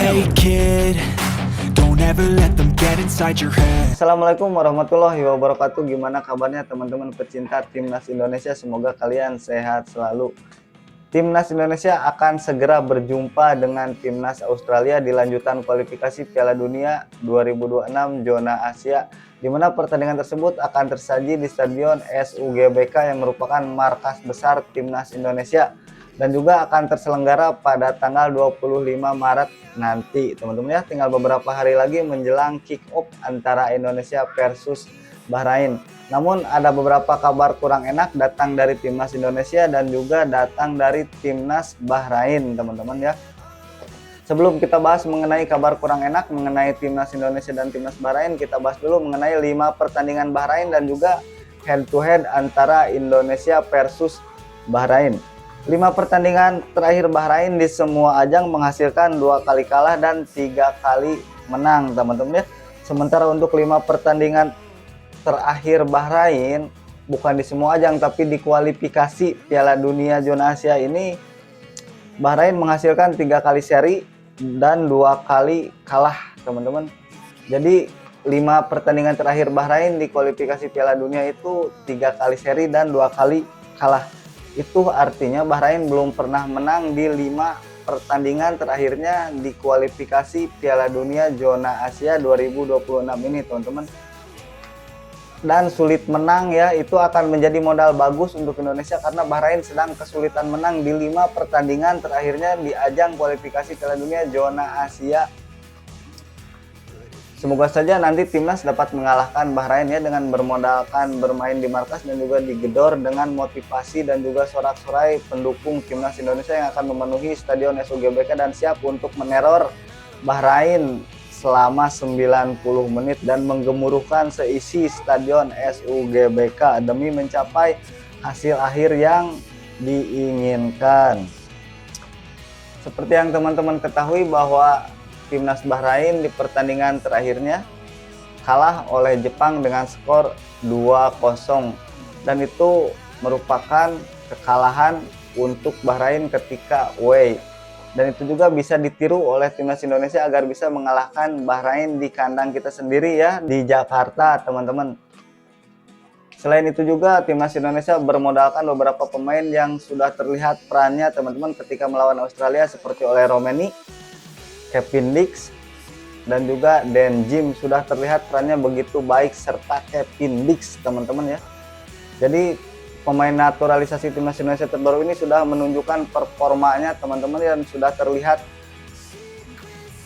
Hey kid, don't ever let them get inside your head. Assalamualaikum warahmatullahi wabarakatuh. Gimana kabarnya teman-teman pecinta Timnas Indonesia? Semoga kalian sehat selalu. Timnas Indonesia akan segera berjumpa dengan Timnas Australia di lanjutan kualifikasi Piala Dunia 2026 zona Asia, di mana pertandingan tersebut akan tersaji di Stadion SUGBK yang merupakan markas besar Timnas Indonesia dan juga akan terselenggara pada tanggal 25 Maret nanti, teman-teman ya. Tinggal beberapa hari lagi menjelang kick off antara Indonesia versus Bahrain. Namun ada beberapa kabar kurang enak datang dari Timnas Indonesia dan juga datang dari Timnas Bahrain, teman-teman ya. Sebelum kita bahas mengenai kabar kurang enak mengenai Timnas Indonesia dan Timnas Bahrain, kita bahas dulu mengenai 5 pertandingan Bahrain dan juga head to head antara Indonesia versus Bahrain. 5 pertandingan terakhir Bahrain di semua ajang menghasilkan 2 kali kalah dan 3 kali menang, teman-teman ya. Sementara untuk 5 pertandingan terakhir Bahrain, bukan di semua ajang tapi di kualifikasi Piala Dunia zona Asia ini, Bahrain menghasilkan 3 kali seri dan 2 kali kalah, teman-teman. Jadi 5 pertandingan terakhir Bahrain di kualifikasi Piala Dunia itu 3 kali seri dan 2 kali kalah. Itu artinya Bahrain belum pernah menang di 5 pertandingan terakhirnya di kualifikasi Piala Dunia zona Asia 2026 ini, teman-teman. Dan sulit menang ya, itu akan menjadi modal bagus untuk Indonesia karena Bahrain sedang kesulitan menang di 5 pertandingan terakhirnya di ajang kualifikasi Piala Dunia zona Asia. Semoga saja nanti Timnas dapat mengalahkan Bahrain ya, dengan bermodalkan bermain di markas dan juga digedor dengan motivasi dan juga sorak-sorai pendukung Timnas Indonesia yang akan memenuhi Stadion SUGBK dan siap untuk meneror Bahrain selama 90 menit dan menggemuruhkan seisi Stadion SUGBK demi mencapai hasil akhir yang diinginkan. Seperti yang teman-teman ketahui bahwa Timnas Bahrain di pertandingan terakhirnya kalah oleh Jepang dengan skor 2-0 dan itu merupakan kekalahan untuk Bahrain ketika away. Dan itu juga bisa ditiru oleh Timnas Indonesia agar bisa mengalahkan Bahrain di kandang kita sendiri ya, di Jakarta, teman-teman. Selain itu juga Timnas Indonesia bermodalkan beberapa pemain yang sudah terlihat perannya, teman-teman, ketika melawan Australia seperti oleh Romeni, Kevin Dix, dan juga Dan Jim sudah terlihat perannya begitu baik, serta Kevin Dix, teman-teman ya. Jadi pemain naturalisasi Timnas Indonesia terbaru ini sudah menunjukkan performanya, teman-teman, dan sudah terlihat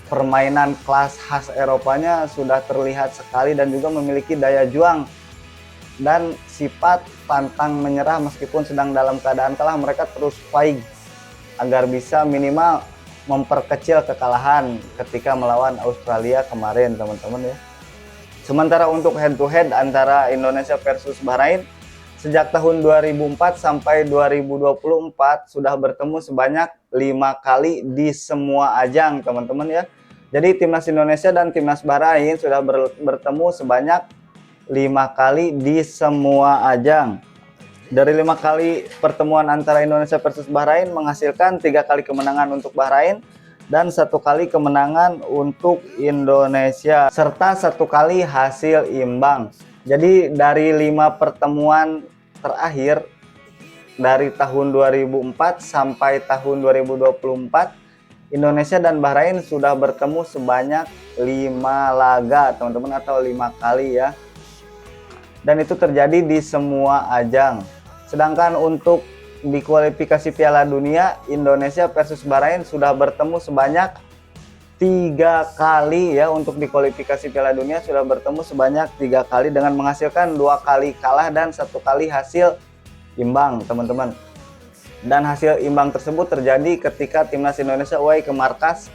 permainan kelas khas Eropanya sudah terlihat sekali dan juga memiliki daya juang dan sifat pantang menyerah meskipun sedang dalam keadaan kalah. Mereka terus fight agar bisa minimal memperkecil kekalahan ketika melawan Australia kemarin, teman-teman ya. Sementara untuk head to head antara Indonesia versus Bahrain, sejak tahun 2004 sampai 2024 sudah bertemu sebanyak 5 kali di semua ajang, teman-teman ya. Jadi Timnas Indonesia dan Timnas Bahrain sudah bertemu sebanyak 5 kali di semua ajang. Dari 5 kali pertemuan antara Indonesia versus Bahrain menghasilkan 3 kali kemenangan untuk Bahrain dan 1 kali kemenangan untuk Indonesia serta 1 kali hasil imbang. Jadi dari 5 pertemuan terakhir dari tahun 2004 sampai tahun 2024, Indonesia dan Bahrain sudah bertemu sebanyak 5 laga, teman-teman, atau 5 kali ya. Dan itu terjadi di semua ajang. Sedangkan untuk di kualifikasi Piala Dunia, Indonesia versus Bahrain sudah bertemu sebanyak 3 kali ya. Untuk di kualifikasi Piala Dunia sudah bertemu sebanyak 3 kali dengan menghasilkan 2 kali kalah dan 1 kali hasil imbang, teman-teman. Dan hasil imbang tersebut terjadi ketika Timnas Indonesia away ke markas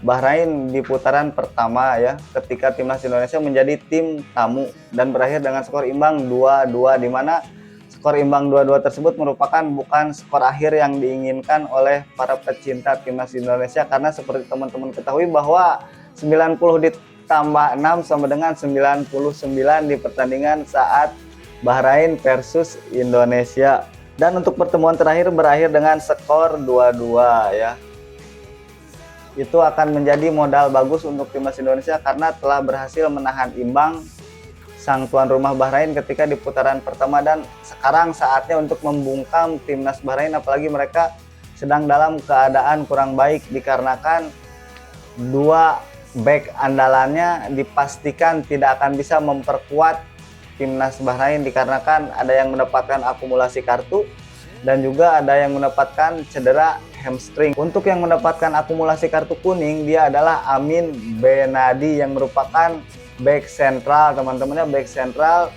Bahrain di putaran pertama ya, ketika Timnas Indonesia menjadi tim tamu dan berakhir dengan skor imbang 2-2, di mana skor imbang 2-2 tersebut merupakan bukan skor akhir yang diinginkan oleh para pecinta Timnas Indonesia, karena seperti teman-teman ketahui bahwa 90 ditambah 6 sama dengan 99 di pertandingan saat Bahrain versus Indonesia. Dan untuk pertemuan terakhir berakhir dengan skor 2-2 ya. itu akan menjadi modal bagus untuk timnas Indonesia karena telah berhasil menahan imbang sang tuan rumah Bahrain ketika di putaran pertama, dan sekarang saatnya untuk membungkam timnas Bahrain, apalagi mereka sedang dalam keadaan kurang baik dikarenakan dua back andalannya dipastikan tidak akan bisa memperkuat timnas Bahrain dikarenakan ada yang mendapatkan akumulasi kartu dan juga ada yang mendapatkan cedera hamstring. Untuk yang mendapatkan akumulasi kartu kuning, dia adalah Amin Benadi yang merupakan back sentral, teman-temannya back sentral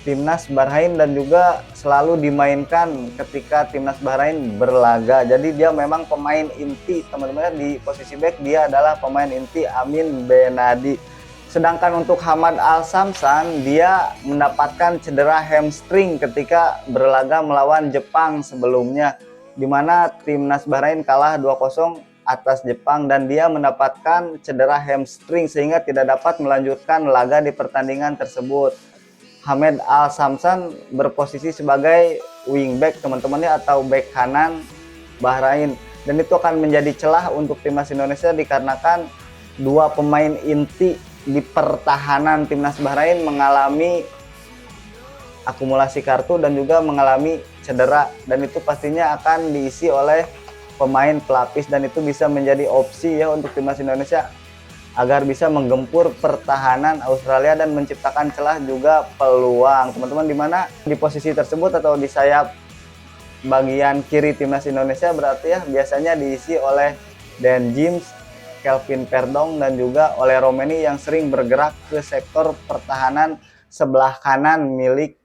timnas Bahrain, dan juga selalu dimainkan ketika timnas Bahrain berlaga. Jadi dia memang pemain inti, teman-temannya di posisi back dia adalah pemain inti Amin Benadi. Sedangkan untuk Hamad Al-Samsan, dia mendapatkan cedera hamstring ketika berlaga melawan Jepang sebelumnya, di mana timnas Bahrain kalah 2-0 atas Jepang, dan dia mendapatkan cedera hamstring sehingga tidak dapat melanjutkan laga di pertandingan tersebut. Hamad Al-Samsan berposisi sebagai wingback, teman-temannya, atau back kanan Bahrain, dan itu akan menjadi celah untuk timnas Indonesia dikarenakan dua pemain inti di pertahanan timnas Bahrain mengalami akumulasi kartu dan juga mengalami cedera, dan itu pastinya akan diisi oleh pemain pelapis, dan itu bisa menjadi opsi ya untuk timnas Indonesia agar bisa menggempur pertahanan Australia dan menciptakan celah juga peluang, teman-teman. Dimana di posisi tersebut atau di sayap bagian kiri timnas Indonesia berarti ya biasanya diisi oleh Dan James, Kelvin Perdong, dan juga oleh Romeni yang sering bergerak ke sektor pertahanan sebelah kanan milik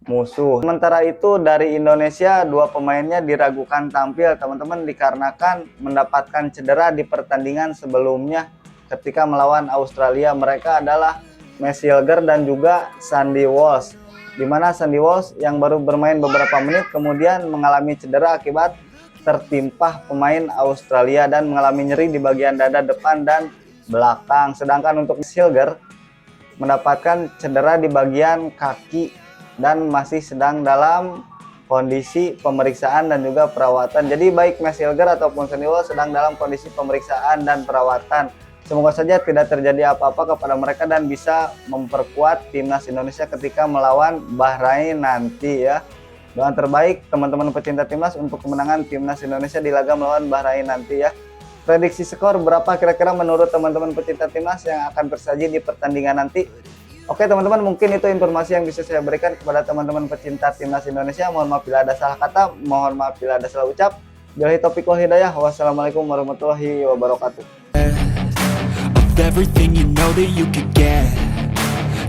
musuh. Sementara itu dari Indonesia, dua pemainnya diragukan tampil, teman-teman, dikarenakan mendapatkan cedera di pertandingan sebelumnya ketika melawan Australia. Mereka adalah Mesilger dan juga Sandy Walsh, di mana Sandy Walsh yang baru bermain beberapa menit kemudian mengalami cedera akibat tertimpa pemain Australia dan mengalami nyeri di bagian dada depan dan belakang. Sedangkan untuk Silger mendapatkan cedera di bagian kaki dan masih sedang dalam kondisi pemeriksaan dan juga perawatan. Jadi baik Silger ataupun Sandy Walsh sedang dalam kondisi pemeriksaan dan perawatan. Semoga saja tidak terjadi apa-apa kepada mereka dan bisa memperkuat timnas Indonesia ketika melawan Bahrain nanti ya. Doa terbaik teman-teman pecinta timnas untuk kemenangan timnas Indonesia di laga melawan Bahrain nanti ya. Prediksi skor berapa kira-kira menurut teman-teman pecinta timnas yang akan tersaji di pertandingan nanti? Oke teman-teman, mungkin itu informasi yang bisa saya berikan kepada teman-teman pecinta timnas Indonesia. Mohon maaf bila ada salah kata, mohon maaf bila ada salah ucap. Billahi taufiq wal hidayah. Wassalamualaikum warahmatullahi wabarakatuh. Of everything you know that you could get,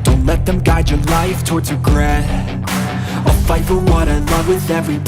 don't let them guide your life towards regret. I'll fight for what I love with every